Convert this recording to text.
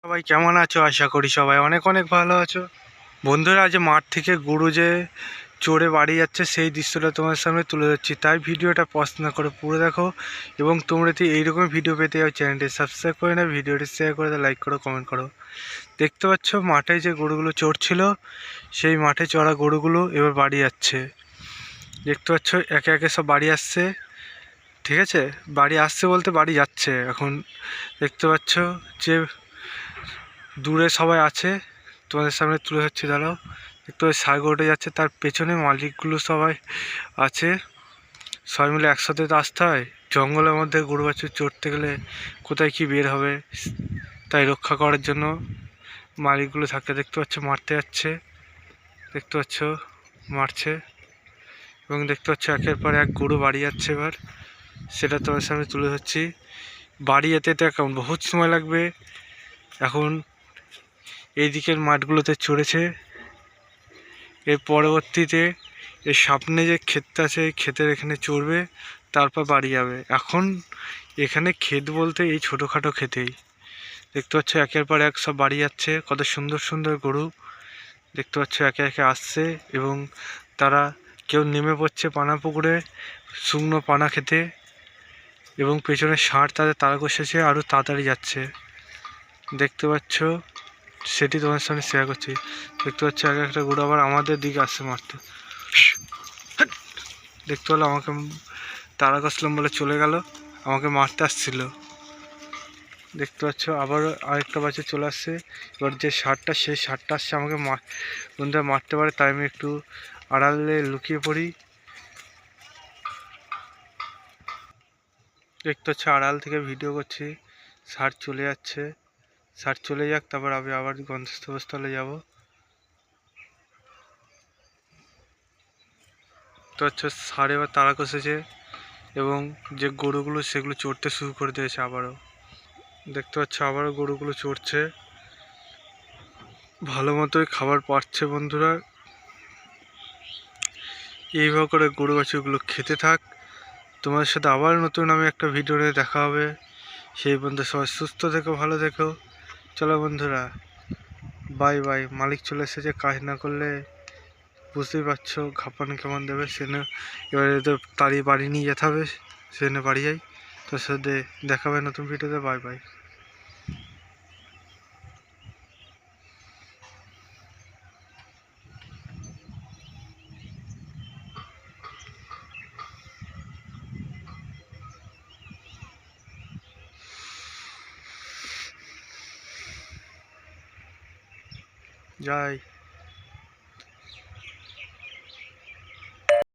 সবাই কেমন আছো? আশা করি সবাই অনেক অনেক ভালো আছো। বন্ধুরা, আজ মাঠ থেকে গরু যে চড়ে বাড়ি যাচ্ছে সেই দৃশ্যটা তোমার সামনে তুলে ধরছি, তাই ভিডিওটা পছন্দ না করে পুরো দেখো। এবং তোমরা যদি এইরকম ভিডিও পেতে যাও চ্যানেলটি সাবস্ক্রাইব করে নাও, ভিডিওটি শেয়ার করে দাও, লাইক করো, কমেন্ট করো। দেখতে পাচ্ছ মাঠে যে গরুগুলো চড়ছিল, সেই মাঠে চড়া গরুগুলো এবার বাড়ি যাচ্ছে। দেখতে পাচ্ছ একে একে সব বাড়ি আসছে। ঠিক আছে, বাড়ি আসছে বলতে বাড়ি যাচ্ছে এখন। দেখতে পাচ্ছ যে দূরে সবাই আছে, তোমাদের সামনে তুলে ধরছি, দাঁড়াও। একটু সাইড উঠে যাচ্ছে, তার পেছনে মালিকগুলো সবাই আছে। সবাই মিলে একসাথে তো আসতে হয়। জঙ্গলের মধ্যে গরু বাছুর চড়তে গেলে কোথায় কি বের হবে, তাই রক্ষা করার জন্য মালিকগুলো থাকে। দেখতে পাচ্ছ মারতে যাচ্ছে, দেখতে পাচ্ছ মারছে। এবং দেখতে পাচ্ছ একের পর এক গরু বাড়ি যাচ্ছে। এবার সেটা তোমার সামনে তুলে ধরছি। বাড়ি যেতে তো এখন বহুত সময় লাগবে। এখন এই দিকের মাঠগুলোতে চড়েছে, এর পরবর্তীতে এর সামনে যে ক্ষেতটা আছে এই ক্ষেতের এখানে চড়বে, তারপর বাড়ি যাবে। এখন এখানে ক্ষেত বলতে এই ছোটোখাটো ক্ষেতেই দেখতে পাচ্ছ একের পর এক সব বাড়ি যাচ্ছে। কত সুন্দর সুন্দর গরু দেখতে পাচ্ছ একে একে আসছে, এবং তারা কেউ নেমে পড়ছে পানা পুকুরে শুকনো পানা খেতে, এবং পেছনে ষাঁড় তাদের তাড়া কষেছে আরও তাড়াতাড়ি যাচ্ছে। দেখতে পাচ্ছ, সেটি তোমার সামনে শেয়ার করছি। দেখতে পাচ্ছ এক একটা গরু আবার আমাদের দিকে আসছে মারতে। দেখতে পেলো আমাকে তাড়া কষলাম বলে চলে গেল, আমাকে মারতে আসছিল। দেখতে পাচ্ছ আবার আরেকটা বাচ্চা চলে আসছে। এবার যে ষাঁড়টা, সেই ষাঁড়টা আসছে আমাকে বন্ধুরা মারতে পারে, তাই আমি একটু আড়ালে লুকিয়ে পড়ি। দেখতে পাচ্ছ আড়াল থেকে ভিডিও করছি। ষাঁড় চলে যাচ্ছে, ষাঁড় চলে যাক, তারপর আমি আবার গন্তব্যস্থলে যাব। তো হচ্ছে ষাঁড় এবার তাড়া কষেছে, এবং যে গরুগুলো সেগুলো চড়তে শুরু করে দিয়েছে আবারও। দেখতে পাচ্ছ আবারও গরুগুলো চড়ছে, ভালো মতোই খাবার পাচ্ছে। বন্ধুরা, এইভাবে করে গরু বাছুরগুলো খেতে থাক। তোমাদের সাথে আবার নতুন আমি একটা ভিডিওতে দেখা হবে। সেই পর্যন্ত সবাই সুস্থ থেকো, ভালো থেকো। চলো বন্ধুরা, বাই বাই। মালিক চলে এসেছে, কাজ না করলে বুঝতেই পারছো ঘাপানো কেমন দেবে। সেনে এবারে তো তাড়িয়ে বাড়ি নিয়ে যেতে হবে, সেনে বাড়ি যাই। তোর সাথে দেখা হবে নতুন ভিডিওতে। Bye bye. যাই।